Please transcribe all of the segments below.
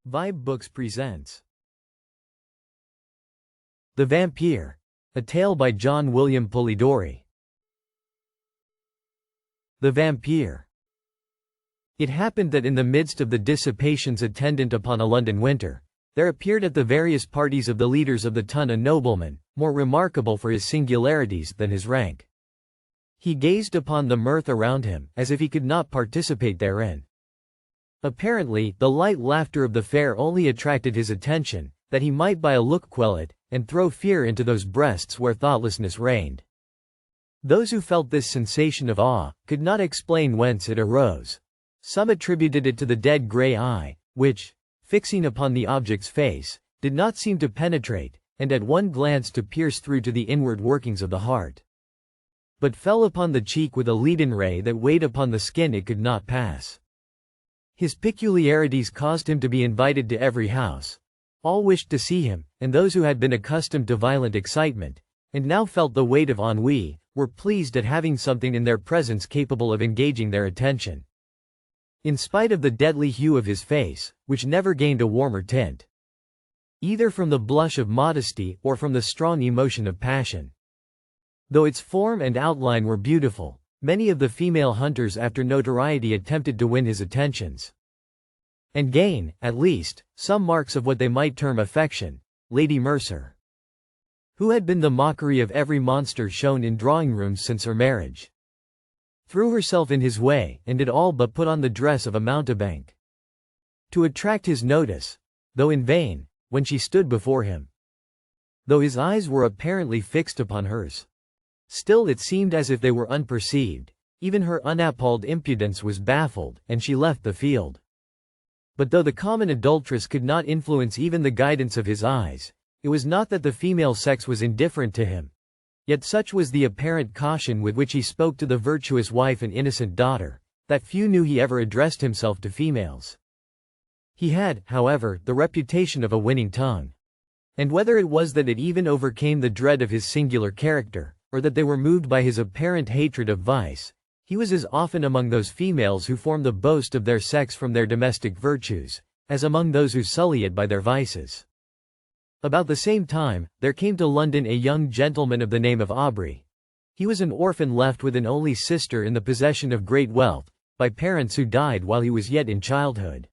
vibeBooks presents The Vampyre, a tale by John William Polidori. The Vampyre. It happened that in the midst of the dissipations attendant upon a London winter, there appeared at the various parties of the leaders of the ton a nobleman, more remarkable for his singularities than his rank. He gazed upon the mirth around him, as if he could not participate therein. Apparently, the light laughter of the fair only attracted his attention, that he might by a look quell it, and throw fear into those breasts where thoughtlessness reigned. Those who felt this sensation of awe, could not explain whence it arose. Some attributed it to the dead grey eye, which, fixing upon the object's face, did not seem to penetrate, and at one glance to pierce through to the inward workings of the heart, but fell upon the cheek with a leaden ray that weighed upon the skin it could not pass. His peculiarities caused him to be invited to every house. All wished to see him, and those who had been accustomed to violent excitement, and now felt the weight of ennui, were pleased at having something in their presence capable of engaging their attention. In spite of the deadly hue of his face, which never gained a warmer tint, either from the blush of modesty or from the strong emotion of passion, though its form and outline were beautiful, many of the female hunters after notoriety attempted to win his attentions, and gain, at least, some marks of what they might term affection. Lady Mercer, who had been the mockery of every monster shown in drawing-rooms since her marriage, threw herself in his way, and did all but put on the dress of a mountebank to attract his notice, though in vain, when she stood before him. Though his eyes were apparently fixed upon hers, still it seemed as if they were unperceived. Even her unappalled impudence was baffled, and she left the field. But though the common adulteress could not influence even the guidance of his eyes, it was not that the female sex was indifferent to him. Yet such was the apparent caution with which he spoke to the virtuous wife and innocent daughter, that few knew he ever addressed himself to females. He had, however, the reputation of a winning tongue. And whether it was that it even overcame the dread of his singular character, or that they were moved by his apparent hatred of vice, he was as often among those females who form the boast of their sex from their domestic virtues, as among those who sully it by their vices. About the same time, there came to London a young gentleman of the name of Aubrey. He was an orphan left with an only sister in the possession of great wealth, by parents who died while he was yet in childhood.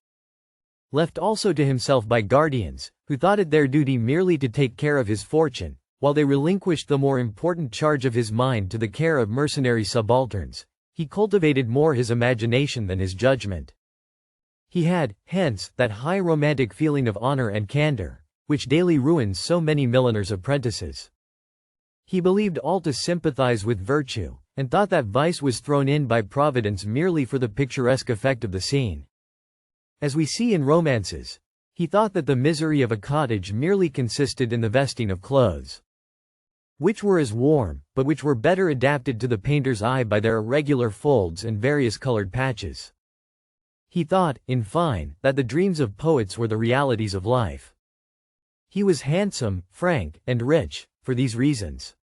Left also to himself by guardians, who thought it their duty merely to take care of his fortune, while they relinquished the more important charge of his mind to the care of mercenary subalterns. He cultivated more his imagination than his judgment. He had, hence, that high romantic feeling of honor and candor, which daily ruins so many milliners' apprentices. He believed all to sympathize with virtue, and thought that vice was thrown in by Providence merely for the picturesque effect of the scene. As we see in romances, he thought that the misery of a cottage merely consisted in the vesting of clothes, which were as warm, but which were better adapted to the painter's eye by their irregular folds and various colored patches. He thought, in fine, that the dreams of poets were the realities of life. He was handsome, frank, and rich, for these reasons.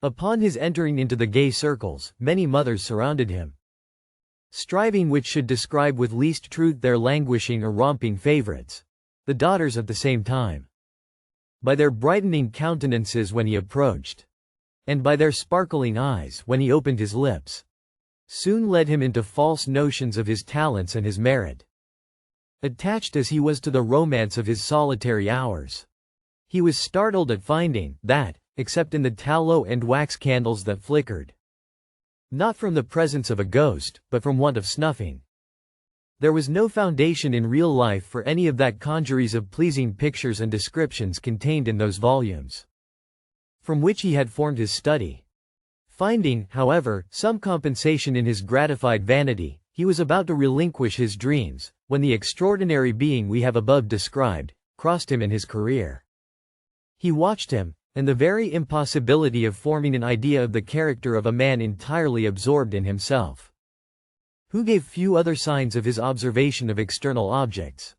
Upon his entering into the gay circles, many mothers surrounded him, striving which should describe with least truth their languishing or romping favorites, the daughters at the same time, by their brightening countenances when he approached, and by their sparkling eyes when he opened his lips, soon led him into false notions of his talents and his merit. Attached as he was to the romance of his solitary hours, he was startled at finding that, except in the tallow and wax candles that flickered, not from the presence of a ghost, but from want of snuffing, there was no foundation in real life for any of that congeries of pleasing pictures and descriptions contained in those volumes, from which he had formed his study. Finding, however, some compensation in his gratified vanity, he was about to relinquish his dreams, when the extraordinary being we have above described, crossed him in his career. He watched him, and the very impossibility of forming an idea of the character of a man entirely absorbed in himself, who gave few other signs of his observation of external objects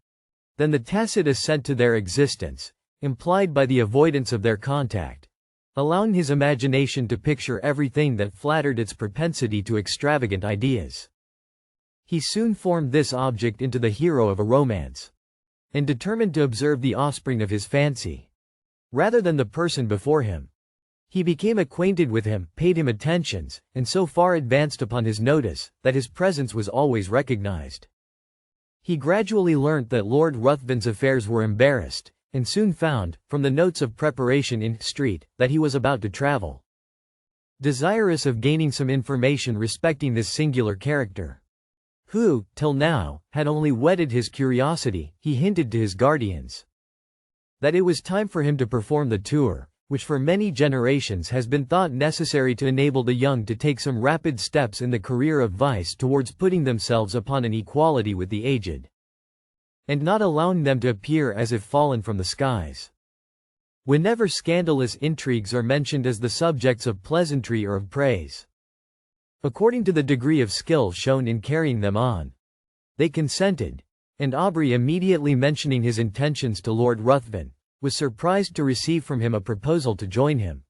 than the tacit assent to their existence, implied by the avoidance of their contact, allowing his imagination to picture everything that flattered its propensity to extravagant ideas. He soon formed this object into the hero of a romance, and determined to observe the offspring of his fancy, rather than the person before him. He became acquainted with him, paid him attentions, and so far advanced upon his notice, that his presence was always recognized. He gradually learnt that Lord Ruthven's affairs were embarrassed, and soon found, from the notes of preparation in street, that he was about to travel. Desirous of gaining some information respecting this singular character, who, till now, had only whetted his curiosity, he hinted to his guardians that it was time for him to perform the tour, which for many generations has been thought necessary to enable the young to take some rapid steps in the career of vice towards putting themselves upon an equality with the aged, and not allowing them to appear as if fallen from the skies. Whenever scandalous intrigues are mentioned as the subjects of pleasantry or of praise, according to the degree of skill shown in carrying them on, they consented, and Aubrey, immediately mentioning his intentions to Lord Ruthven, was surprised to receive from him a proposal to join him.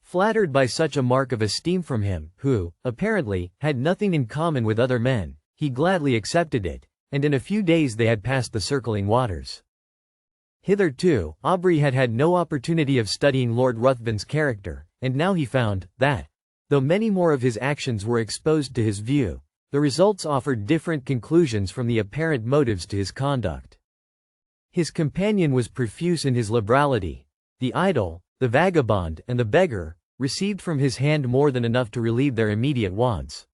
Flattered by such a mark of esteem from him, who, apparently, had nothing in common with other men, he gladly accepted it, and in a few days they had passed the circling waters. Hitherto, Aubrey had had no opportunity of studying Lord Ruthven's character, and now he found that, though many more of his actions were exposed to his view, the results offered different conclusions from the apparent motives to his conduct. His companion was profuse in his liberality. The idle, the vagabond, and the beggar received from his hand more than enough to relieve their immediate wants.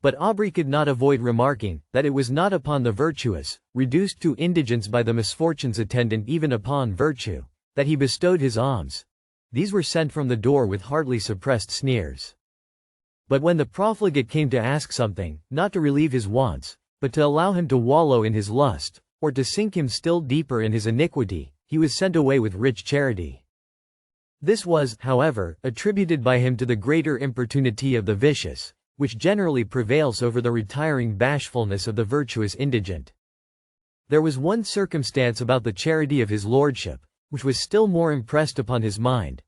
But Aubrey could not avoid remarking that it was not upon the virtuous, reduced to indigence by the misfortunes attendant even upon virtue, that he bestowed his alms. These were sent from the door with hardly suppressed sneers. But when the profligate came to ask something, not to relieve his wants, but to allow him to wallow in his lust, or to sink him still deeper in his iniquity, he was sent away with rich charity. This was, however, attributed by him to the greater importunity of the vicious, which generally prevails over the retiring bashfulness of the virtuous indigent. There was one circumstance about the charity of his lordship, which was still more impressed upon his mind.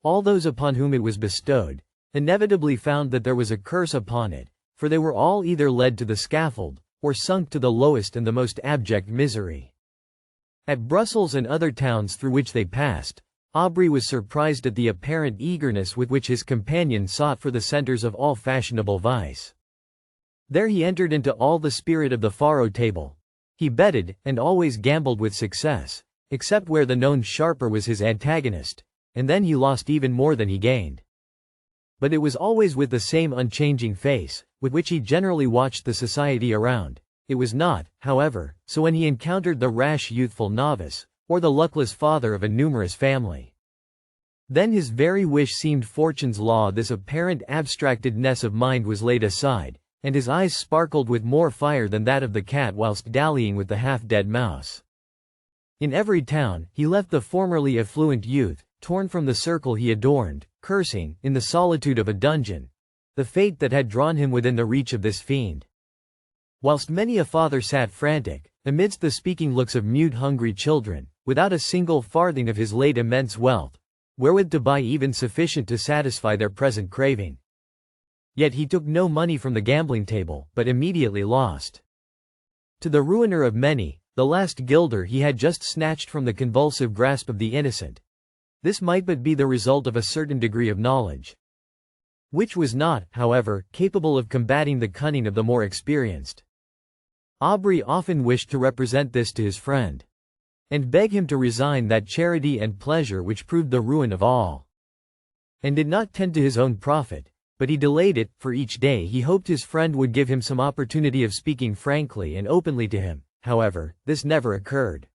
All those upon whom it was bestowed, inevitably found that there was a curse upon it, for they were all either led to the scaffold, or sunk to the lowest and the most abject misery. At Brussels and other towns through which they passed, Aubrey was surprised at the apparent eagerness with which his companion sought for the centers of all fashionable vice. There he entered into all the spirit of the faro table. He betted, and always gambled with success, except where the known sharper was his antagonist, and then he lost even more than he gained. But it was always with the same unchanging face, with which he generally watched the society around. It was not, however, so when he encountered the rash youthful novice, or the luckless father of a numerous family. Then his very wish seemed fortune's law. This apparent abstractedness of mind was laid aside, and his eyes sparkled with more fire than that of the cat whilst dallying with the half-dead mouse. In every town, he left the formerly affluent youth, torn from the circle he adorned, cursing, in the solitude of a dungeon, the fate that had drawn him within the reach of this fiend. Whilst many a father sat frantic, amidst the speaking looks of mute hungry children, without a single farthing of his late immense wealth, wherewith to buy even sufficient to satisfy their present craving. Yet he took no money from the gambling table, but immediately lost. To the ruiner of many, the last guilder he had just snatched from the convulsive grasp of the innocent. This might but be the result of a certain degree of knowledge, which was not, however, capable of combating the cunning of the more experienced. Aubrey often wished to represent this to his friend, and beg him to resign that charity and pleasure which proved the ruin of all, and did not tend to his own profit, but he delayed it, for each day he hoped his friend would give him some opportunity of speaking frankly and openly to him. However, this never occurred.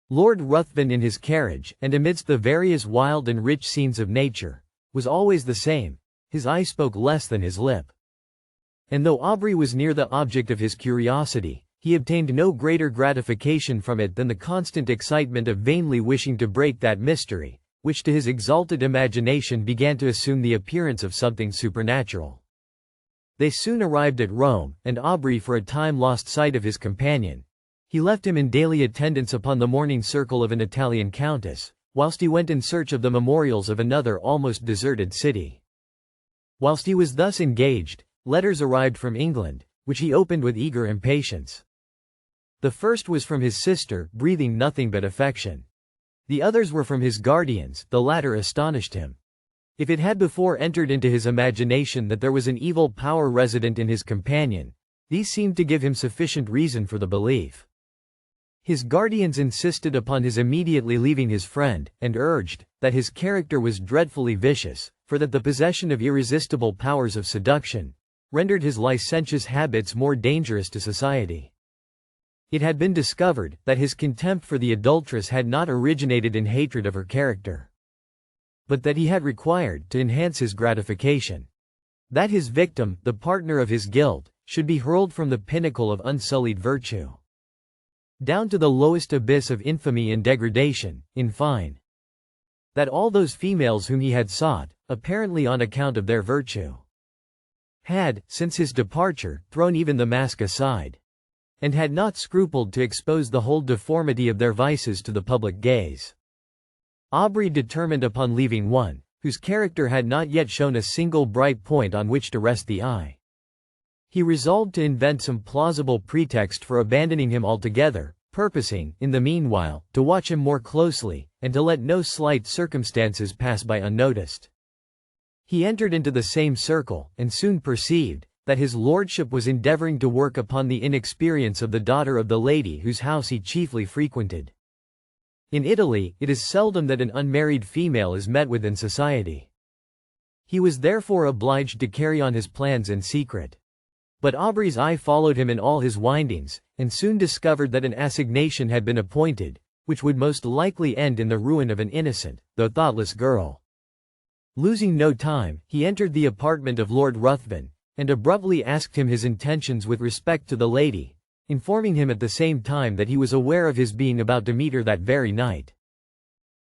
Lord Ruthven in his carriage, and amidst the various wild and rich scenes of nature, was always the same. His eye spoke less than his lip. And though Aubrey was near the object of his curiosity, he obtained no greater gratification from it than the constant excitement of vainly wishing to break that mystery, which to his exalted imagination began to assume the appearance of something supernatural. They soon arrived at Rome, and Aubrey for a time lost sight of his companion. He left him in daily attendance upon the morning circle of an Italian countess, whilst he went in search of the memorials of another almost deserted city. Whilst he was thus engaged, letters arrived from England, which he opened with eager impatience. The first was from his sister, breathing nothing but affection. The others were from his guardians, the latter astonished him. If it had before entered into his imagination that there was an evil power resident in his companion, these seemed to give him sufficient reason for the belief. His guardians insisted upon his immediately leaving his friend, and urged that his character was dreadfully vicious, for that the possession of irresistible powers of seduction rendered his licentious habits more dangerous to society. It had been discovered that his contempt for the adulteress had not originated in hatred of her character, but that he had required, to enhance his gratification, that his victim, the partner of his guilt, should be hurled from the pinnacle of unsullied virtue down to the lowest abyss of infamy and degradation, in fine, that all those females whom he had sought, apparently on account of their virtue, had, since his departure, thrown even the mask aside, and had not scrupled to expose the whole deformity of their vices to the public gaze. Aubrey determined upon leaving one, whose character had not yet shown a single bright point on which to rest the eye. He resolved to invent some plausible pretext for abandoning him altogether, purposing, in the meanwhile, to watch him more closely, and to let no slight circumstances pass by unnoticed. He entered into the same circle, and soon perceived that his lordship was endeavoring to work upon the inexperience of the daughter of the lady whose house he chiefly frequented. In Italy, it is seldom that an unmarried female is met with in society. He was therefore obliged to carry on his plans in secret. But Aubrey's eye followed him in all his windings, and soon discovered that an assignation had been appointed, which would most likely end in the ruin of an innocent, though thoughtless girl. Losing no time, he entered the apartment of Lord Ruthven, and abruptly asked him his intentions with respect to the lady, informing him at the same time that he was aware of his being about to meet her that very night.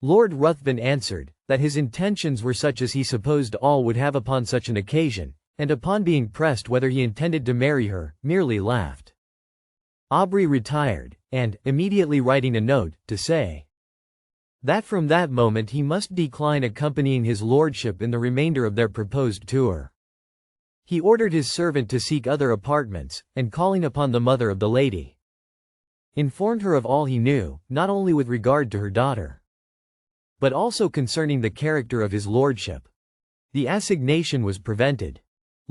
Lord Ruthven answered that his intentions were such as he supposed all would have upon such an occasion, and upon being pressed whether he intended to marry her, merely laughed. Aubrey retired, and, immediately writing a note, to say that from that moment he must decline accompanying his lordship in the remainder of their proposed tour. He ordered his servant to seek other apartments, and calling upon the mother of the lady, informed her of all he knew, not only with regard to her daughter, but also concerning the character of his lordship. The assignation was prevented.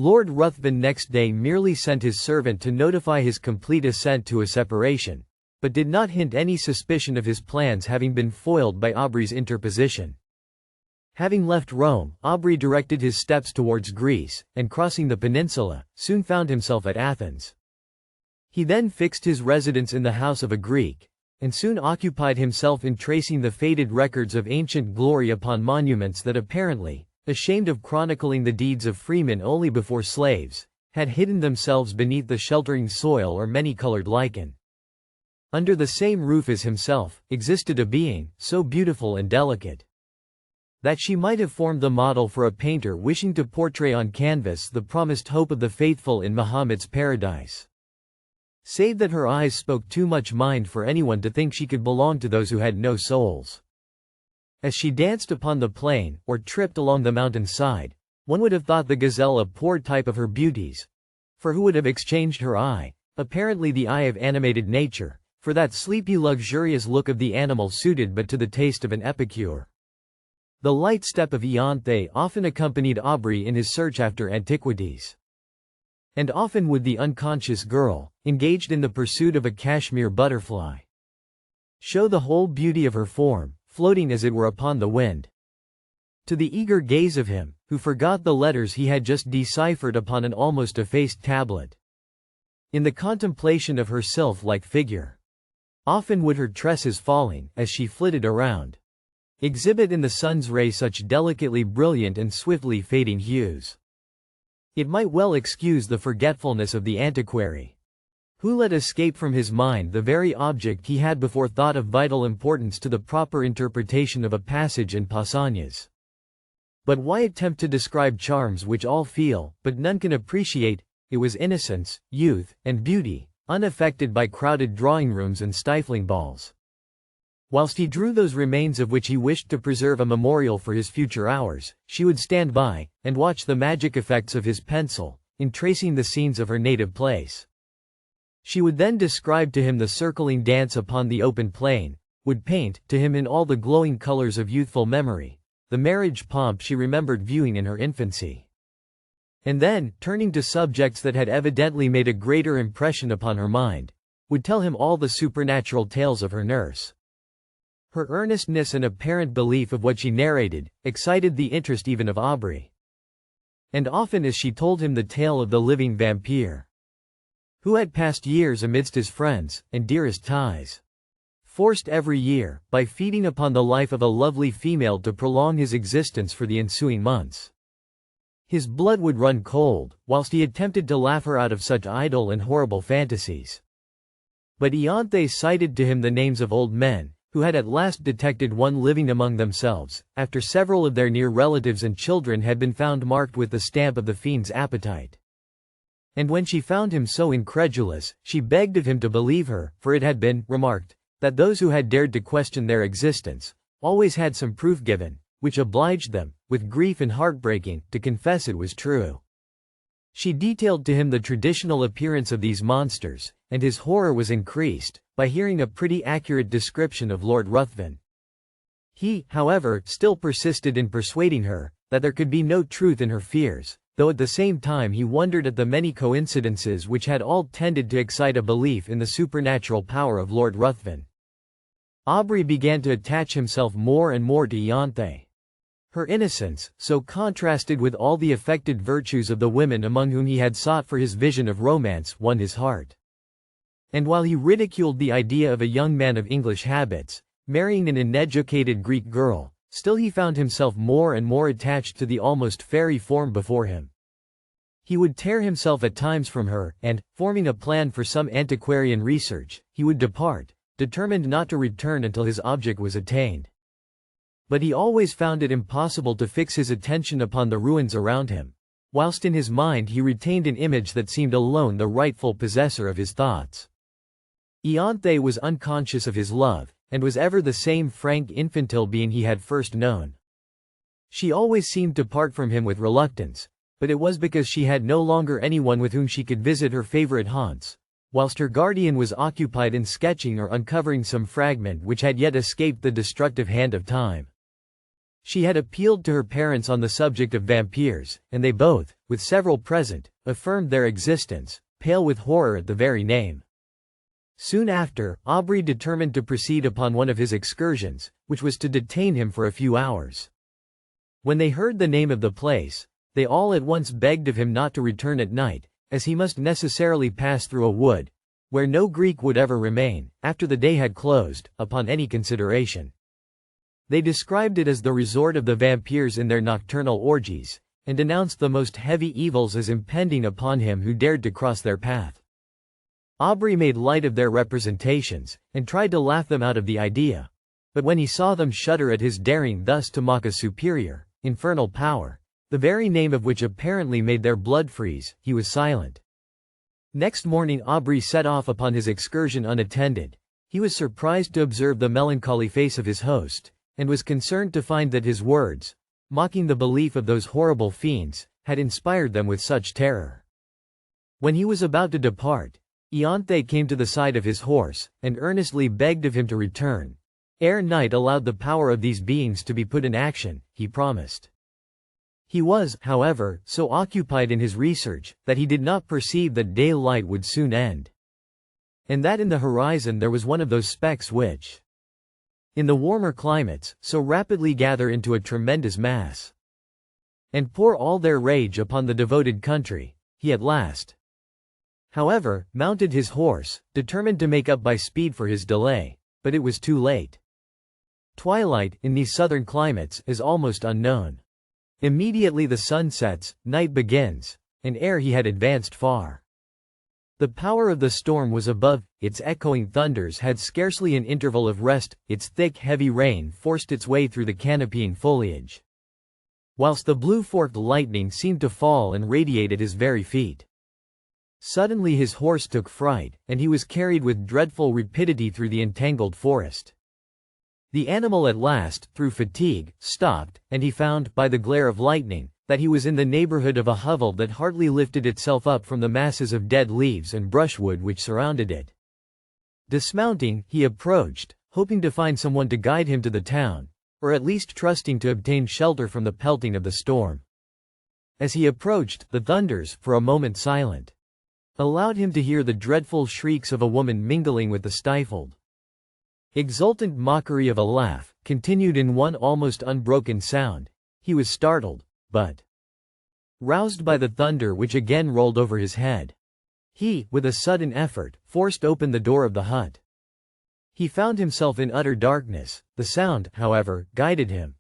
Lord Ruthven next day merely sent his servant to notify his complete assent to a separation, but did not hint any suspicion of his plans having been foiled by Aubrey's interposition. Having left Rome, Aubrey directed his steps towards Greece, and crossing the peninsula, soon found himself at Athens. He then fixed his residence in the house of a Greek, and soon occupied himself in tracing the faded records of ancient glory upon monuments that apparently, ashamed of chronicling the deeds of freemen only before slaves, had hidden themselves beneath the sheltering soil or many-colored lichen. Under the same roof as himself, existed a being, so beautiful and delicate, that she might have formed the model for a painter wishing to portray on canvas the promised hope of the faithful in Muhammad's paradise. Save that her eyes spoke too much mind for anyone to think she could belong to those who had no souls. As she danced upon the plain, or tripped along the mountain side, one would have thought the gazelle a poor type of her beauties, for who would have exchanged her eye, apparently the eye of animated nature, for that sleepy luxurious look of the animal suited but to the taste of an epicure? The light step of Ianthe often accompanied Aubrey in his search after antiquities. And often would the unconscious girl, engaged in the pursuit of a cashmere butterfly, show the whole beauty of her form, floating as it were upon the wind, to the eager gaze of him, who forgot the letters he had just deciphered upon an almost effaced tablet. In the contemplation of her sylph-like figure, often would her tresses falling, as she flitted around, exhibit in the sun's ray such delicately brilliant and swiftly fading hues. It might well excuse the forgetfulness of the antiquary, who let escape from his mind the very object he had before thought of vital importance to the proper interpretation of a passage in Pausanias. But why attempt to describe charms which all feel, but none can appreciate? It was innocence, youth, and beauty, unaffected by crowded drawing rooms and stifling balls. Whilst he drew those remains of which he wished to preserve a memorial for his future hours, she would stand by, and watch the magic effects of his pencil, in tracing the scenes of her native place. She would then describe to him the circling dance upon the open plain, would paint to him in all the glowing colors of youthful memory the marriage pomp she remembered viewing in her infancy. And then, turning to subjects that had evidently made a greater impression upon her mind, would tell him all the supernatural tales of her nurse. Her earnestness and apparent belief of what she narrated excited the interest even of Aubrey. And often as she told him the tale of the living vampire, who had passed years amidst his friends and dearest ties, forced every year, by feeding upon the life of a lovely female to prolong his existence for the ensuing months, his blood would run cold, whilst he attempted to laugh her out of such idle and horrible fantasies. But Ianthe cited to him the names of old men, who had at last detected one living among themselves, after several of their near relatives and children had been found marked with the stamp of the fiend's appetite. And when she found him so incredulous, she begged of him to believe her, for it had been remarked that those who had dared to question their existence always had some proof given, which obliged them, with grief and heartbreaking, to confess it was true. She detailed to him the traditional appearance of these monsters, and his horror was increased by hearing a pretty accurate description of Lord Ruthven. He, however, still persisted in persuading her that there could be no truth in her fears, though at the same time he wondered at the many coincidences which had all tended to excite a belief in the supernatural power of Lord Ruthven. Aubrey began to attach himself more and more to Ianthe. Her innocence, so contrasted with all the affected virtues of the women among whom he had sought for his vision of romance, won his heart. And while he ridiculed the idea of a young man of English habits marrying an uneducated Greek girl, still he found himself more and more attached to the almost fairy form before him. He would tear himself at times from her, and, forming a plan for some antiquarian research, he would depart, determined not to return until his object was attained. But he always found it impossible to fix his attention upon the ruins around him, whilst in his mind he retained an image that seemed alone the rightful possessor of his thoughts. Ianthe was unconscious of his love, and was ever the same frank infantile being he had first known. She always seemed to part from him with reluctance, but it was because she had no longer anyone with whom she could visit her favorite haunts, whilst her guardian was occupied in sketching or uncovering some fragment which had yet escaped the destructive hand of time. She had appealed to her parents on the subject of vampires, and they both, with several present, affirmed their existence, pale with horror at the very name. Soon after, Aubrey determined to proceed upon one of his excursions, which was to detain him for a few hours. When they heard the name of the place, they all at once begged of him not to return at night, as he must necessarily pass through a wood, where no Greek would ever remain, after the day had closed, upon any consideration. They described it as the resort of the vampires in their nocturnal orgies, and denounced the most heavy evils as impending upon him who dared to cross their path. Aubrey made light of their representations, and tried to laugh them out of the idea. But when he saw them shudder at his daring thus to mock a superior, infernal power, the very name of which apparently made their blood freeze, he was silent. Next morning Aubrey set off upon his excursion unattended. He was surprised to observe the melancholy face of his host, and was concerned to find that his words, mocking the belief of those horrible fiends, had inspired them with such terror. When he was about to depart, Ianthe came to the side of his horse, and earnestly begged of him to return. Ere night allowed the power of these beings to be put in action, he promised. He was, however, so occupied in his research, that he did not perceive that daylight would soon end, and that in the horizon there was one of those specks which, in the warmer climates, so rapidly gather into a tremendous mass, and pour all their rage upon the devoted country. He at last, however, mounted his horse, determined to make up by speed for his delay, but it was too late. Twilight, in these southern climates, is almost unknown. Immediately the sun sets, night begins, and ere he had advanced far, the power of the storm was above, its echoing thunders had scarcely an interval of rest, its thick heavy rain forced its way through the canopying foliage, whilst the blue forked lightning seemed to fall and radiate at his very feet. Suddenly his horse took fright, and he was carried with dreadful rapidity through the entangled forest. The animal at last, through fatigue, stopped, and he found, by the glare of lightning, that he was in the neighborhood of a hovel that hardly lifted itself up from the masses of dead leaves and brushwood which surrounded it. Dismounting, he approached, hoping to find someone to guide him to the town, or at least trusting to obtain shelter from the pelting of the storm. As he approached, the thunders, for a moment silent, allowed him to hear the dreadful shrieks of a woman mingling with the stifled, exultant mockery of a laugh, continued in one almost unbroken sound. He was startled, but roused by the thunder which again rolled over his head. He, with a sudden effort, forced open the door of the hut. He found himself in utter darkness. The sound, however, guided him.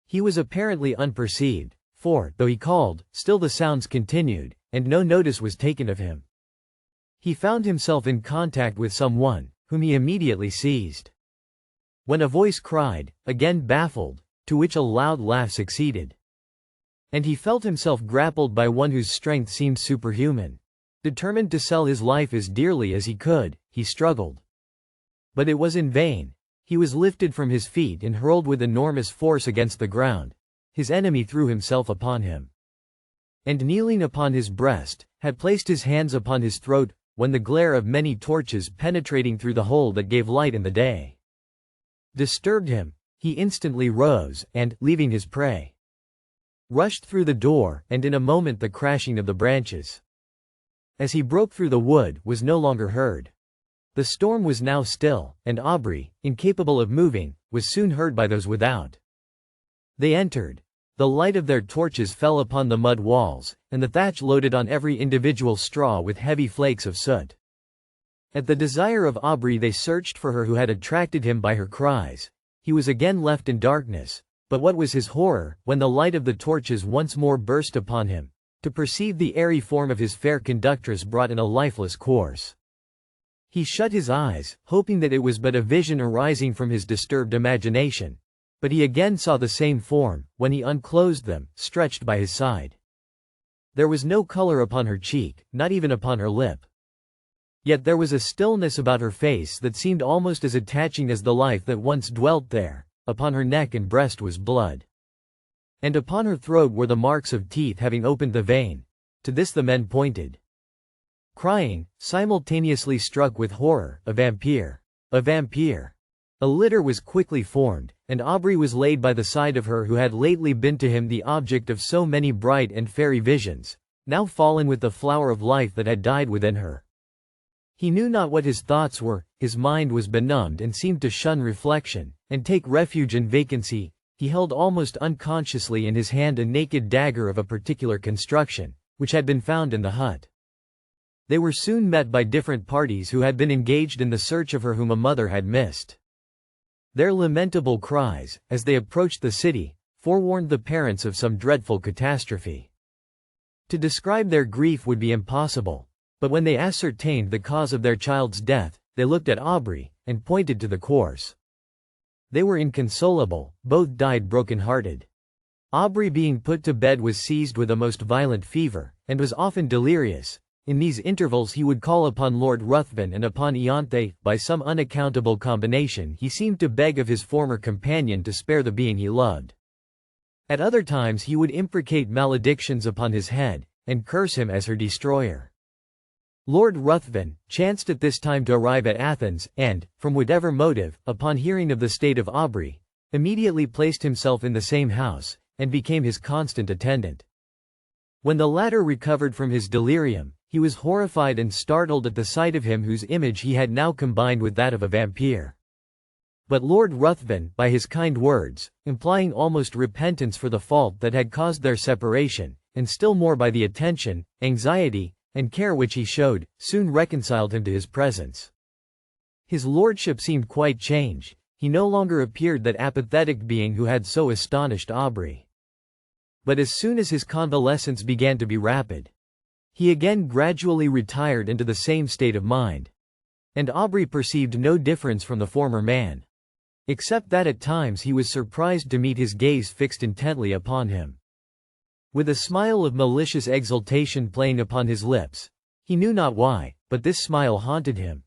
He was apparently unperceived, for, though he called, still the sounds continued, and no notice was taken of him. He found himself in contact with someone, whom he immediately seized. When a voice cried, again baffled, to which a loud laugh succeeded, and he felt himself grappled by one whose strength seemed superhuman. Determined to sell his life as dearly as he could, he struggled. But it was in vain. He was lifted from his feet and hurled with enormous force against the ground. His enemy threw himself upon him, and kneeling upon his breast, had placed his hands upon his throat, when the glare of many torches penetrating through the hole that gave light in the day disturbed him. He instantly rose, and, leaving his prey, rushed through the door, and in a moment the crashing of the branches, as he broke through the wood, was no longer heard. The storm was now still, and Aubrey, incapable of moving, was soon heard by those without. They entered. The light of their torches fell upon the mud walls, and the thatch loaded on every individual straw with heavy flakes of soot. At the desire of Aubrey they searched for her who had attracted him by her cries. He was again left in darkness, but what was his horror, when the light of the torches once more burst upon him, to perceive the airy form of his fair conductress brought in a lifeless corpse. He shut his eyes, hoping that it was but a vision arising from his disturbed imagination. But he again saw the same form, when he unclosed them, stretched by his side. There was no color upon her cheek, not even upon her lip. Yet there was a stillness about her face that seemed almost as attaching as the life that once dwelt there. Upon her neck and breast was blood, and upon her throat were the marks of teeth having opened the vein. To this the men pointed, crying, simultaneously struck with horror, "A vampire! A vampire!" A litter was quickly formed, and Aubrey was laid by the side of her who had lately been to him the object of so many bright and fairy visions, now fallen with the flower of life that had died within her. He knew not what his thoughts were. His mind was benumbed and seemed to shun reflection, and take refuge in vacancy. He held almost unconsciously in his hand a naked dagger of a particular construction, which had been found in the hut. They were soon met by different parties who had been engaged in the search of her whom a mother had missed. Their lamentable cries, as they approached the city, forewarned the parents of some dreadful catastrophe. To describe their grief would be impossible, but when they ascertained the cause of their child's death, they looked at Aubrey, and pointed to the corpse. They were inconsolable, both died broken-hearted. Aubrey being put to bed was seized with a most violent fever, and was often delirious. In these intervals he would call upon Lord Ruthven and upon Ianthe. By some unaccountable combination he seemed to beg of his former companion to spare the being he loved. At other times he would imprecate maledictions upon his head, and curse him as her destroyer. Lord Ruthven chanced at this time to arrive at Athens, and, from whatever motive, upon hearing of the state of Aubrey, immediately placed himself in the same house, and became his constant attendant. When the latter recovered from his delirium, he was horrified and startled at the sight of him whose image he had now combined with that of a vampire. But Lord Ruthven, by his kind words, implying almost repentance for the fault that had caused their separation, and still more by the attention, anxiety, and care which he showed, soon reconciled him to his presence. His lordship seemed quite changed. He no longer appeared that apathetic being who had so astonished Aubrey. But as soon as his convalescence began to be rapid, he again gradually retired into the same state of mind. And Aubrey perceived no difference from the former man, except that at times he was surprised to meet his gaze fixed intently upon him, with a smile of malicious exultation playing upon his lips. He knew not why, but this smile haunted him.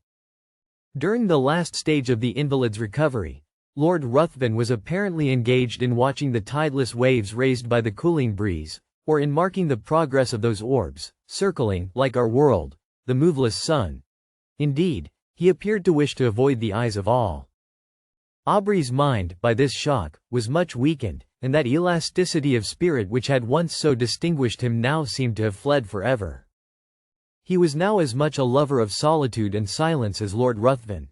During the last stage of the invalid's recovery, Lord Ruthven was apparently engaged in watching the tideless waves raised by the cooling breeze, or in marking the progress of those orbs, circling, like our world, the moveless sun. Indeed, he appeared to wish to avoid the eyes of all. Aubrey's mind, by this shock, was much weakened, and that elasticity of spirit which had once so distinguished him now seemed to have fled forever. He was now as much a lover of solitude and silence as Lord Ruthven.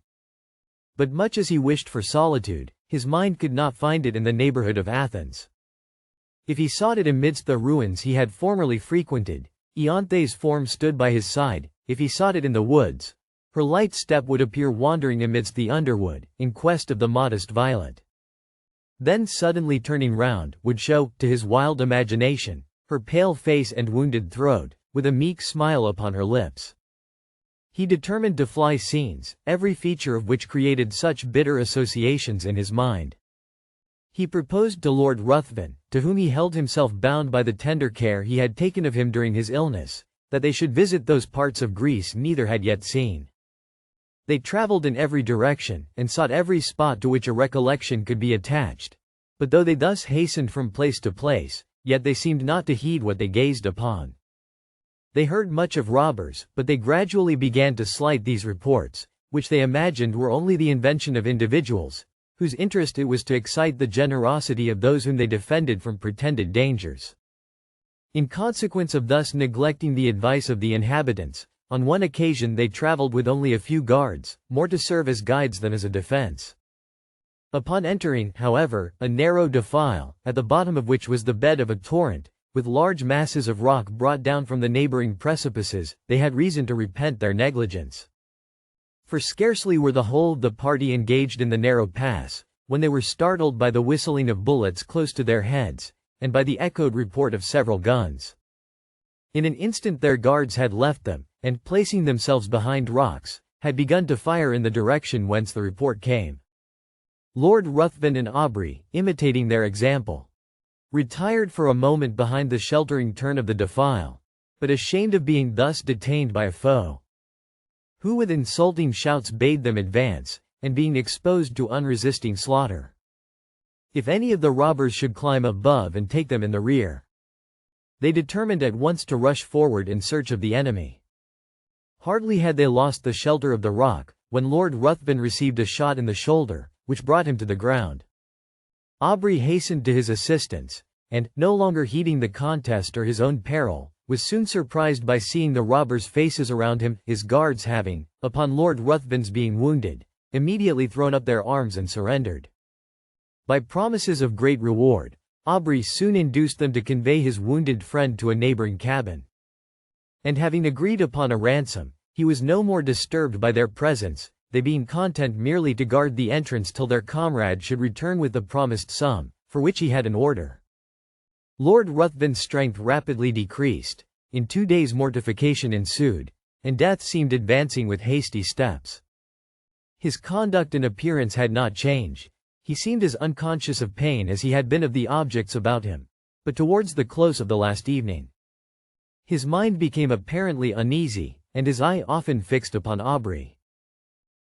But much as he wished for solitude, his mind could not find it in the neighborhood of Athens. If he sought it amidst the ruins he had formerly frequented, Ianthe's form stood by his side; if he sought it in the woods, her light step would appear wandering amidst the underwood, in quest of the modest violet. Then suddenly turning round, would show, to his wild imagination, her pale face and wounded throat, with a meek smile upon her lips. He determined to fly scenes, every feature of which created such bitter associations in his mind. He proposed to Lord Ruthven, to whom he held himself bound by the tender care he had taken of him during his illness, that they should visit those parts of Greece neither had yet seen. They travelled in every direction, and sought every spot to which a recollection could be attached. But though they thus hastened from place to place, yet they seemed not to heed what they gazed upon. They heard much of robbers, but they gradually began to slight these reports, which they imagined were only the invention of individuals, whose interest it was to excite the generosity of those whom they defended from pretended dangers. In consequence of thus neglecting the advice of the inhabitants, on one occasion they traveled with only a few guards, more to serve as guides than as a defense. Upon entering, however, a narrow defile, at the bottom of which was the bed of a torrent, with large masses of rock brought down from the neighboring precipices, they had reason to repent their negligence. For scarcely were the whole of the party engaged in the narrow pass, when they were startled by the whistling of bullets close to their heads, and by the echoed report of several guns. In an instant their guards had left them, and placing themselves behind rocks, had begun to fire in the direction whence the report came. Lord Ruthven and Aubrey, imitating their example, retired for a moment behind the sheltering turn of the defile, but ashamed of being thus detained by a foe, who with insulting shouts bade them advance, and being exposed to unresisting slaughter, if any of the robbers should climb above and take them in the rear. They determined at once to rush forward in search of the enemy. Hardly had they lost the shelter of the rock, when Lord Ruthven received a shot in the shoulder, which brought him to the ground. Aubrey hastened to his assistance, and, no longer heeding the contest or his own peril, was soon surprised by seeing the robbers' faces around him, his guards having, upon Lord Ruthven's being wounded, immediately thrown up their arms and surrendered. By promises of great reward, Aubrey soon induced them to convey his wounded friend to a neighboring cabin. And having agreed upon a ransom, he was no more disturbed by their presence, they being content merely to guard the entrance till their comrade should return with the promised sum, for which he had an order. Lord Ruthven's strength rapidly decreased, in 2 days mortification ensued, and death seemed advancing with hasty steps. His conduct and appearance had not changed, he seemed as unconscious of pain as he had been of the objects about him, but towards the close of the last evening, his mind became apparently uneasy, and his eye often fixed upon Aubrey,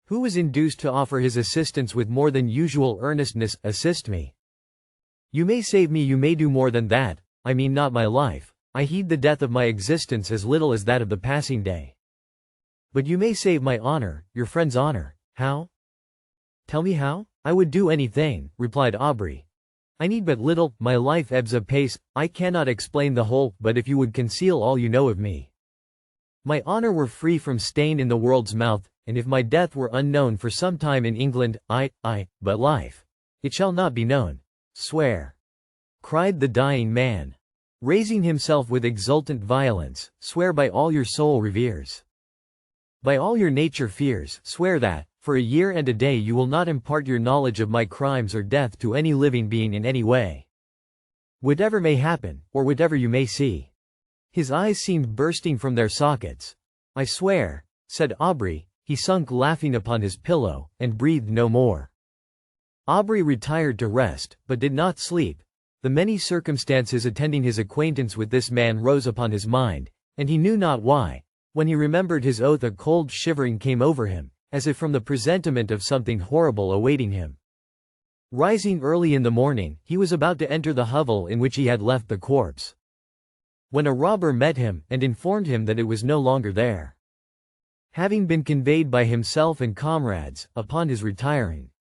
who was induced to offer his assistance with more than usual earnestness. "Assist me. You may save me, you may do more than that, I mean not my life, I heed the death of my existence as little as that of the passing day. But you may save my honor, your friend's honor. How? Tell me how?" "I would do anything," replied Aubrey. "I need but little, my life ebbs apace, I cannot explain the whole, but if you would conceal all you know of me, my honor were free from stain in the world's mouth, and if my death were unknown for some time in England, but life, it shall not be known. Swear," cried the dying man, raising himself with exultant violence, "swear by all your soul reveres, by all your nature fears, swear that, for a year and a day you will not impart your knowledge of my crimes or death to any living being in any way. Whatever may happen, or whatever you may see." His eyes seemed bursting from their sockets. "I swear," said Aubrey. He sunk laughing upon his pillow, and breathed no more. Aubrey retired to rest, but did not sleep. The many circumstances attending his acquaintance with this man rose upon his mind, and he knew not why. When he remembered his oath a cold shivering came over him, as if from the presentiment of something horrible awaiting him. Rising early in the morning, he was about to enter the hovel in which he had left the corpse, when a robber met him, and informed him that it was no longer there, having been conveyed by himself and comrades, upon his retiring,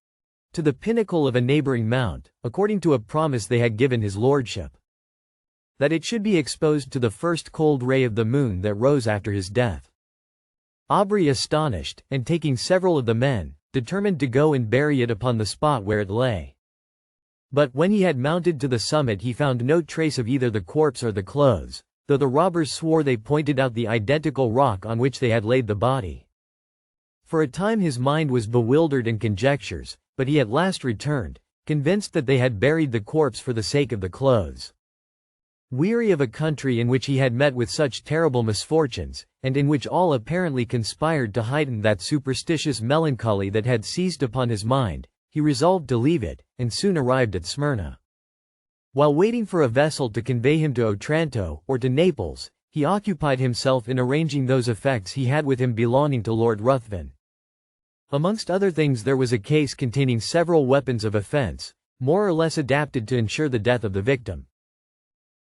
to the pinnacle of a neighboring mount, according to a promise they had given his lordship, that it should be exposed to the first cold ray of the moon that rose after his death. Aubrey astonished, and taking several of the men, determined to go and bury it upon the spot where it lay. But when he had mounted to the summit he found no trace of either the corpse or the clothes, though the robbers swore they pointed out the identical rock on which they had laid the body. For a time his mind was bewildered in conjectures, but he at last returned, convinced that they had buried the corpse for the sake of the clothes. Weary of a country in which he had met with such terrible misfortunes, and in which all apparently conspired to heighten that superstitious melancholy that had seized upon his mind, he resolved to leave it, and soon arrived at Smyrna. While waiting for a vessel to convey him to Otranto, or to Naples, he occupied himself in arranging those effects he had with him belonging to Lord Ruthven. Amongst other things there was a case containing several weapons of offense, more or less adapted to ensure the death of the victim.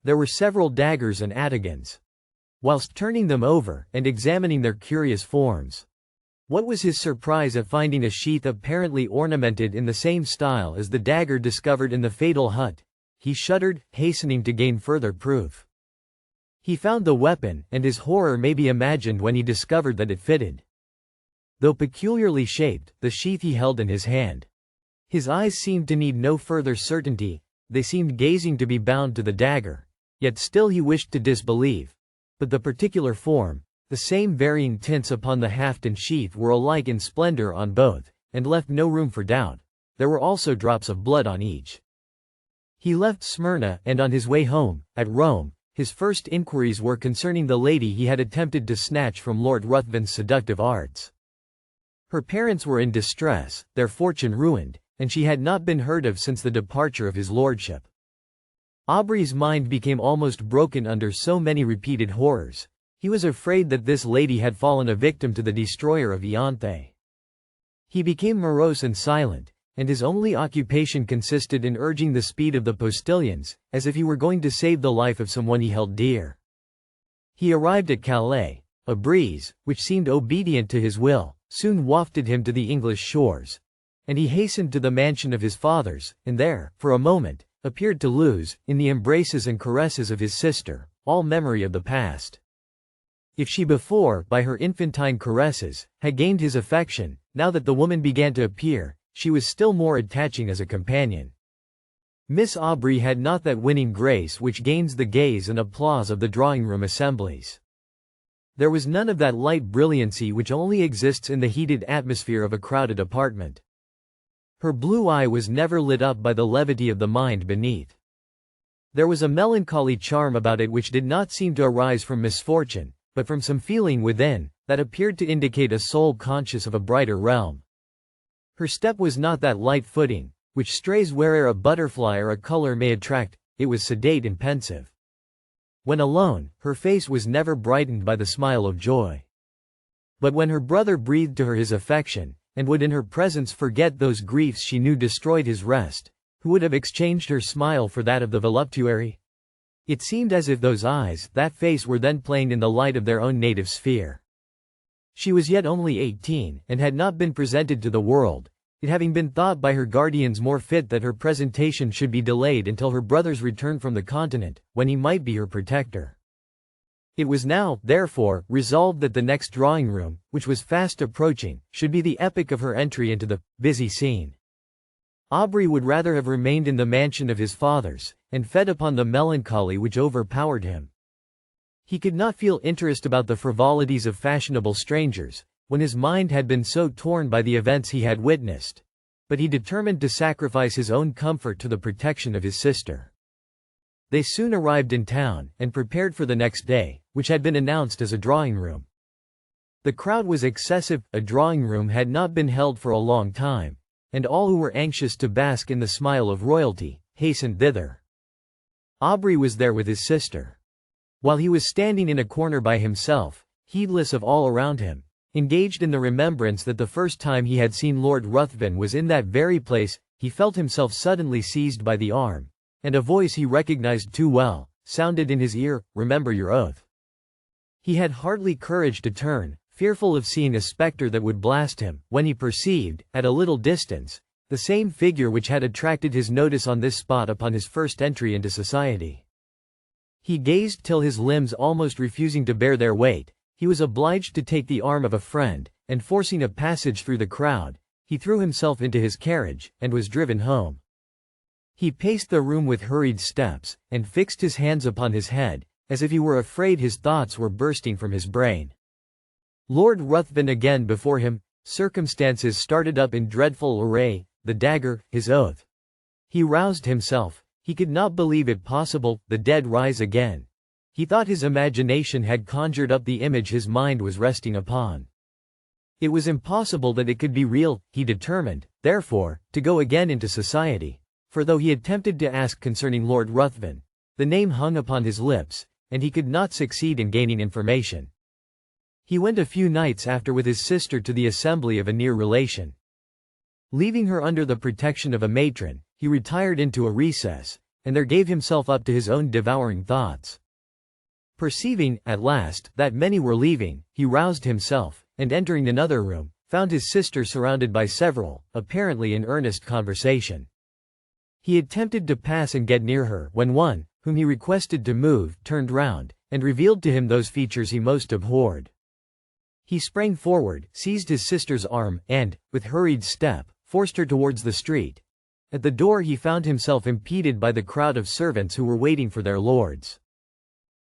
There were several daggers and atagans. Whilst turning them over, and examining their curious forms, what was his surprise at finding a sheath apparently ornamented in the same style as the dagger discovered in the fatal hut. He shuddered, hastening to gain further proof. He found the weapon, and his horror may be imagined when he discovered that it fitted. Though peculiarly shaped, the sheath he held in his hand. His eyes seemed to need no further certainty, they seemed gazing to be bound to the dagger. Yet still he wished to disbelieve. But the particular form, the same varying tints upon the haft and sheath were alike in splendor on both, and left no room for doubt. There were also drops of blood on each. He left Smyrna, and on his way home, at Rome, his first inquiries were concerning the lady he had attempted to snatch from Lord Ruthven's seductive arts. Her parents were in distress, their fortune ruined, and she had not been heard of since the departure of his lordship. Aubrey's mind became almost broken under so many repeated horrors. He was afraid that this lady had fallen a victim to the destroyer of Ianthe. He became morose and silent, and his only occupation consisted in urging the speed of the postilions, as if he were going to save the life of someone he held dear. He arrived at Calais. A breeze, which seemed obedient to his will, soon wafted him to the English shores, and he hastened to the mansion of his fathers, and there, for a moment, appeared to lose, in the embraces and caresses of his sister, all memory of the past. If she before, by her infantine caresses, had gained his affection, now that the woman began to appear, she was still more attaching as a companion. Miss Aubrey had not that winning grace which gains the gaze and applause of the drawing-room assemblies. There was none of that light brilliancy which only exists in the heated atmosphere of a crowded apartment. Her blue eye was never lit up by the levity of the mind beneath. There was a melancholy charm about it which did not seem to arise from misfortune, but from some feeling within, that appeared to indicate a soul conscious of a brighter realm. Her step was not that light footing, which strays where'er a butterfly or a color may attract, it was sedate and pensive. When alone, her face was never brightened by the smile of joy. But when her brother breathed to her his affection, and would in her presence forget those griefs she knew destroyed his rest, who would have exchanged her smile for that of the voluptuary? It seemed as if those eyes, that face were then playing in the light of their own native sphere. She was yet only 18, and had not been presented to the world, it having been thought by her guardians more fit that her presentation should be delayed until her brother's return from the continent, when he might be her protector. It was now, therefore, resolved that the next drawing-room, which was fast approaching, should be the epoch of her entry into the busy scene. Aubrey would rather have remained in the mansion of his fathers, and fed upon the melancholy which overpowered him. He could not feel interest about the frivolities of fashionable strangers, when his mind had been so torn by the events he had witnessed, but he determined to sacrifice his own comfort to the protection of his sister. They soon arrived in town, and prepared for the next day, which had been announced as a drawing-room. The crowd was excessive, a drawing-room had not been held for a long time, and all who were anxious to bask in the smile of royalty, hastened thither. Aubrey was there with his sister. While he was standing in a corner by himself, heedless of all around him, engaged in the remembrance that the first time he had seen Lord Ruthven was in that very place, he felt himself suddenly seized by the arm, and a voice he recognized too well sounded in his ear, "Remember your oath." He had hardly courage to turn, fearful of seeing a specter that would blast him, when he perceived, at a little distance, the same figure which had attracted his notice on this spot upon his first entry into society. He gazed till his limbs almost refusing to bear their weight, he was obliged to take the arm of a friend, and forcing a passage through the crowd, he threw himself into his carriage, and was driven home. He paced the room with hurried steps, and fixed his hands upon his head, as if he were afraid his thoughts were bursting from his brain. Lord Ruthven again before him, circumstances started up in dreadful array, the dagger, his oath. He roused himself, he could not believe it possible, the dead rise again. He thought his imagination had conjured up the image his mind was resting upon. It was impossible that it could be real. He determined, therefore, to go again into society, for though he attempted to ask concerning Lord Ruthven, the name hung upon his lips, and he could not succeed in gaining information. He went a few nights after with his sister to the assembly of a near relation. Leaving her under the protection of a matron, he retired into a recess, and there gave himself up to his own devouring thoughts. Perceiving, at last, that many were leaving, he roused himself, and entering another room, found his sister surrounded by several, apparently in earnest conversation. He attempted to pass and get near her, when one, whom he requested to move, turned round, and revealed to him those features he most abhorred. He sprang forward, seized his sister's arm, and, with hurried step, forced her towards the street. At the door he found himself impeded by the crowd of servants who were waiting for their lords.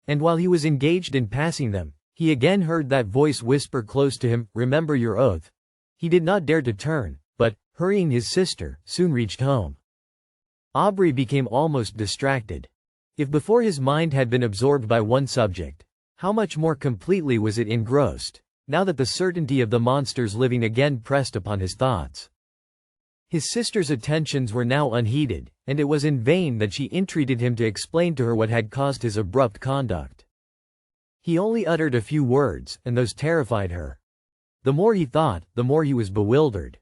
And while he was engaged in passing them, he again heard that voice whisper close to him, "Remember your oath." He did not dare to turn, but, hurrying his sister, soon reached home. Aubrey became almost distracted. If before his mind had been absorbed by one subject, how much more completely was it engrossed, now that the certainty of the monster's living again pressed upon his thoughts. His sister's attentions were now unheeded, and it was in vain that she entreated him to explain to her what had caused his abrupt conduct. He only uttered a few words, and those terrified her. The more he thought, the more he was bewildered.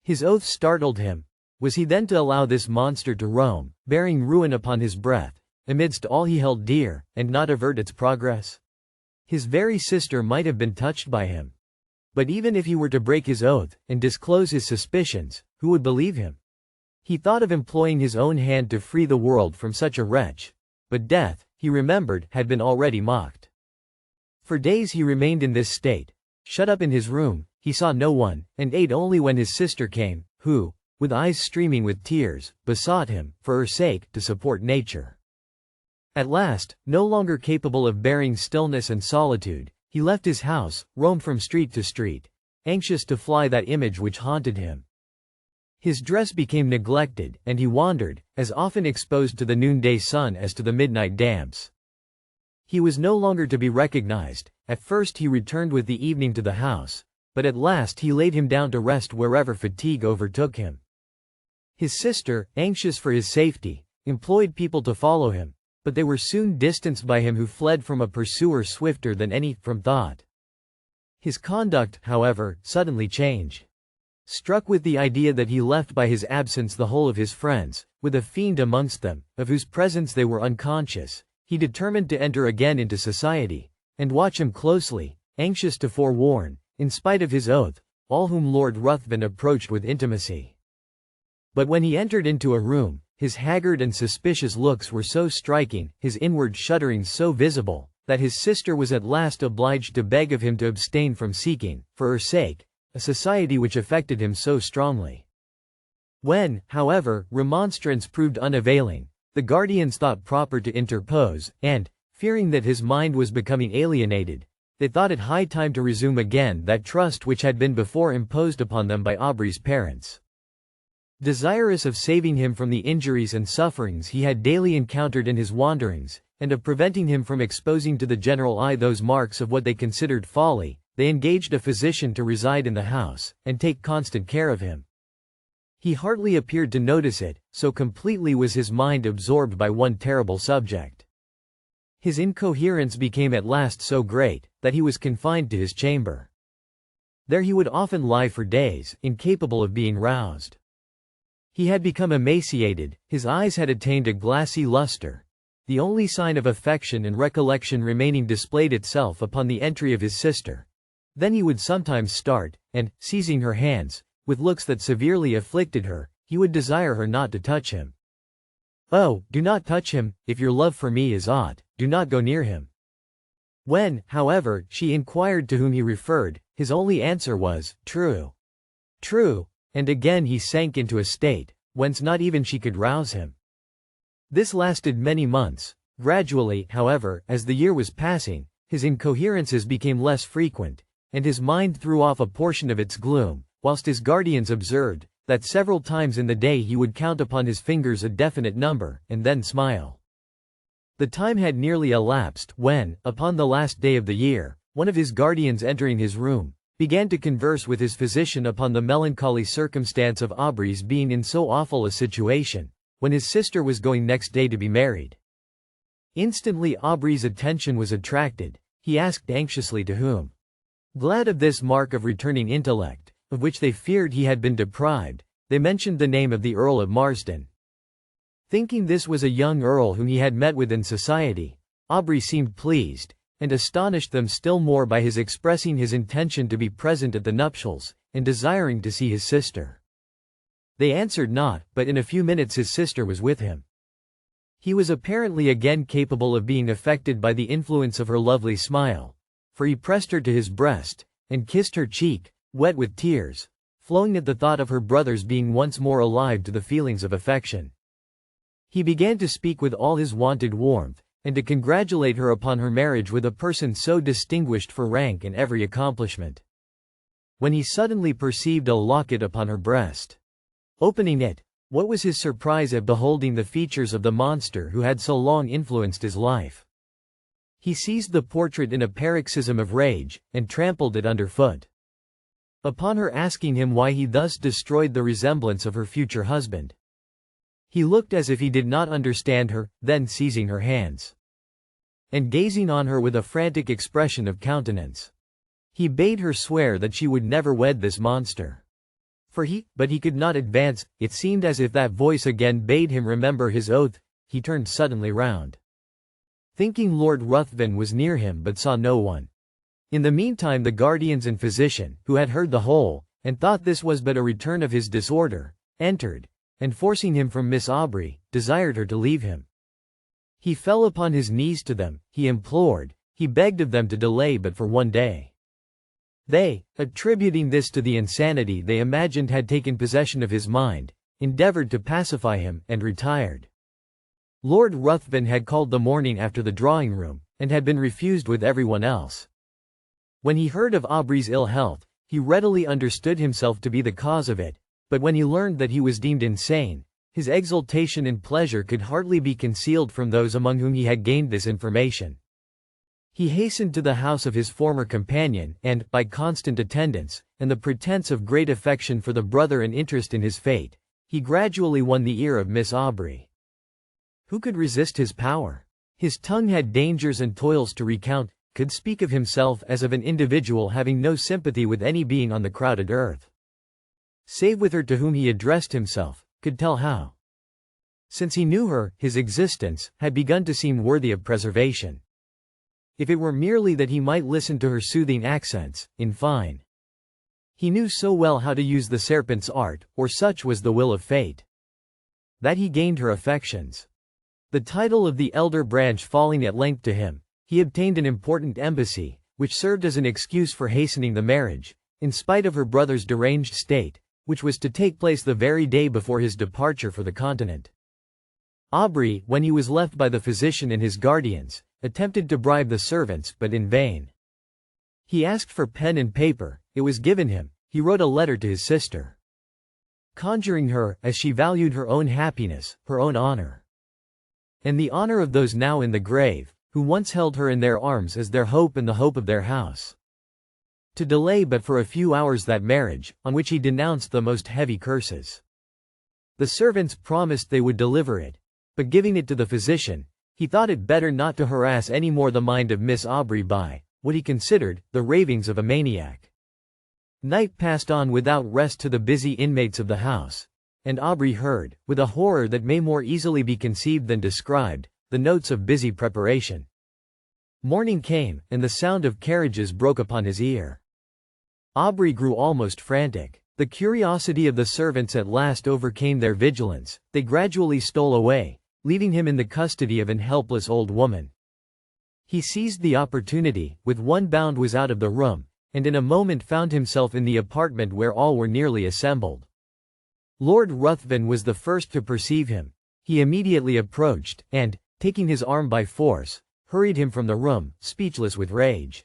His oath startled him. Was he then to allow this monster to roam, bearing ruin upon his breath, amidst all he held dear, and not avert its progress? His very sister might have been touched by him. But even if he were to break his oath, and disclose his suspicions, who would believe him? He thought of employing his own hand to free the world from such a wretch. But death, he remembered, had been already mocked. For days he remained in this state. Shut up in his room, he saw no one, and ate only when his sister came, who, with eyes streaming with tears, besought him, for her sake, to support nature. At last, no longer capable of bearing stillness and solitude, he left his house, roamed from street to street, anxious to fly that image which haunted him. His dress became neglected, and he wandered, as often exposed to the noonday sun as to the midnight damps. He was no longer to be recognized. At first he returned with the evening to the house, but at last he laid him down to rest wherever fatigue overtook him. His sister, anxious for his safety, employed people to follow him, but they were soon distanced by him who fled from a pursuer swifter than any, from thought. His conduct, however, suddenly changed. Struck with the idea that he left by his absence the whole of his friends, with a fiend amongst them, of whose presence they were unconscious, he determined to enter again into society, and watch him closely, anxious to forewarn, in spite of his oath, all whom Lord Ruthven approached with intimacy. But when he entered into a room, his haggard and suspicious looks were so striking, his inward shudderings so visible, that his sister was at last obliged to beg of him to abstain from seeking, for her sake, a society which affected him so strongly. When, however, remonstrance proved unavailing, the guardians thought proper to interpose, and, fearing that his mind was becoming alienated, they thought it high time to resume again that trust which had been before imposed upon them by Aubrey's parents. Desirous of saving him from the injuries and sufferings he had daily encountered in his wanderings, and of preventing him from exposing to the general eye those marks of what they considered folly, they engaged a physician to reside in the house, and take constant care of him. He hardly appeared to notice it, so completely was his mind absorbed by one terrible subject. His incoherence became at last so great, that he was confined to his chamber. There he would often lie for days, incapable of being roused. He had become emaciated, his eyes had attained a glassy luster. The only sign of affection and recollection remaining displayed itself upon the entry of his sister. Then he would sometimes start, and, seizing her hands, with looks that severely afflicted her, he would desire her not to touch him. "Oh, do not touch him, if your love for me is aught, do not go near him." When, however, she inquired to whom he referred, his only answer was, "True. True," and again he sank into a state, whence not even she could rouse him. This lasted many months. Gradually, however, as the year was passing, his incoherences became less frequent, and his mind threw off a portion of its gloom, whilst his guardians observed, that several times in the day he would count upon his fingers a definite number, and then smile. The time had nearly elapsed when, upon the last day of the year, one of his guardians entering his room, began to converse with his physician upon the melancholy circumstance of Aubrey's being in so awful a situation, when his sister was going next day to be married. Instantly Aubrey's attention was attracted. He asked anxiously to whom. Glad of this mark of returning intellect, of which they feared he had been deprived, they mentioned the name of the Earl of Marsden. Thinking this was a young earl whom he had met with in society, Aubrey seemed pleased, and astonished them still more by his expressing his intention to be present at the nuptials, and desiring to see his sister. They answered not, but in a few minutes his sister was with him. He was apparently again capable of being affected by the influence of her lovely smile, for he pressed her to his breast, and kissed her cheek, wet with tears, flowing at the thought of her brothers being once more alive to the feelings of affection. He began to speak with all his wonted warmth, and to congratulate her upon her marriage with a person so distinguished for rank and every accomplishment. When he suddenly perceived a locket upon her breast. Opening it, what was his surprise at beholding the features of the monster who had so long influenced his life. He seized the portrait in a paroxysm of rage, and trampled it underfoot. Upon her asking him why he thus destroyed the resemblance of her future husband, he looked as if he did not understand her, then seizing her hands, and gazing on her with a frantic expression of countenance, he bade her swear that she would never wed this monster. But he could not advance. It seemed as if that voice again bade him remember his oath. He turned suddenly round, thinking Lord Ruthven was near him but saw no one. In the meantime the guardians and physician, who had heard the whole, and thought this was but a return of his disorder, entered, and forcing him from Miss Aubrey, desired her to leave him. He fell upon his knees to them, he implored, he begged of them to delay but for one day. They, attributing this to the insanity they imagined had taken possession of his mind, endeavored to pacify him, and retired. Lord Ruthven had called the morning after the drawing-room, and had been refused with everyone else. When he heard of Aubrey's ill health, he readily understood himself to be the cause of it, but when he learned that he was deemed insane, his exultation and pleasure could hardly be concealed from those among whom he had gained this information. He hastened to the house of his former companion, and, by constant attendance, and the pretense of great affection for the brother and interest in his fate, he gradually won the ear of Miss Aubrey. Who could resist his power? His tongue had dangers and toils to recount, could speak of himself as of an individual having no sympathy with any being on the crowded earth, save with her to whom he addressed himself, could tell how, since he knew her, his existence had begun to seem worthy of preservation. If it were merely that he might listen to her soothing accents, in fine. He knew so well how to use the serpent's art, or such was the will of fate, that he gained her affections. The title of the elder branch falling at length to him, he obtained an important embassy, which served as an excuse for hastening the marriage, in spite of her brother's deranged state, which was to take place the very day before his departure for the continent. Aubrey, when he was left by the physician and his guardians, attempted to bribe the servants, but in vain. He asked for pen and paper, it was given him, he wrote a letter to his sister, conjuring her, as she valued her own happiness, her own honor, and the honor of those now in the grave, who once held her in their arms as their hope and the hope of their house, to delay but for a few hours that marriage, on which he denounced the most heavy curses. The servants promised they would deliver it, but giving it to the physician, he thought it better not to harass any more the mind of Miss Aubrey by, what he considered, the ravings of a maniac. Night passed on without rest to the busy inmates of the house, and Aubrey heard, with a horror that may more easily be conceived than described, the notes of busy preparation. Morning came, and the sound of carriages broke upon his ear. Aubrey grew almost frantic. The curiosity of the servants at last overcame their vigilance. They gradually stole away, leaving him in the custody of an helpless old woman. He seized the opportunity, with one bound was out of the room, and in a moment found himself in the apartment where all were nearly assembled. Lord Ruthven was the first to perceive him. He immediately approached, and, taking his arm by force, hurried him from the room, speechless with rage.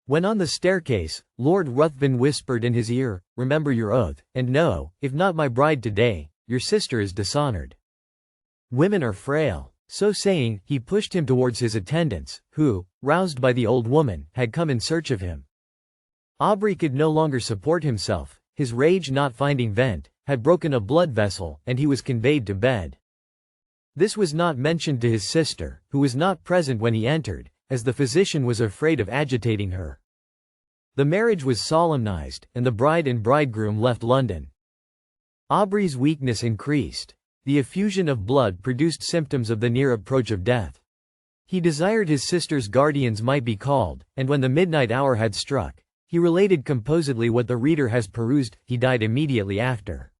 When on the staircase, Lord Ruthven whispered in his ear, "Remember your oath, and know, if not my bride today, your sister is dishonored." Women are frail. So saying, he pushed him towards his attendants, who, roused by the old woman, had come in search of him. Aubrey could no longer support himself. His rage, not finding vent, had broken a blood vessel, and he was conveyed to bed. This was not mentioned to his sister, who was not present when he entered, as the physician was afraid of agitating her. The marriage was solemnized, and the bride and bridegroom left London. Aubrey's weakness increased. The effusion of blood produced symptoms of the near approach of death. He desired his sister's guardians might be called, and when the midnight hour had struck, he related composedly what the reader has perused. He died immediately after.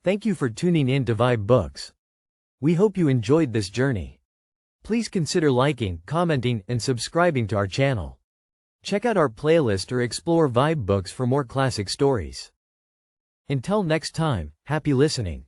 Thank you for tuning in to vibeBooks. We hope you enjoyed this journey. Please consider liking, commenting, and subscribing to our channel. Check out our playlist or explore vibeBooks for more classic stories. Until next time, happy listening.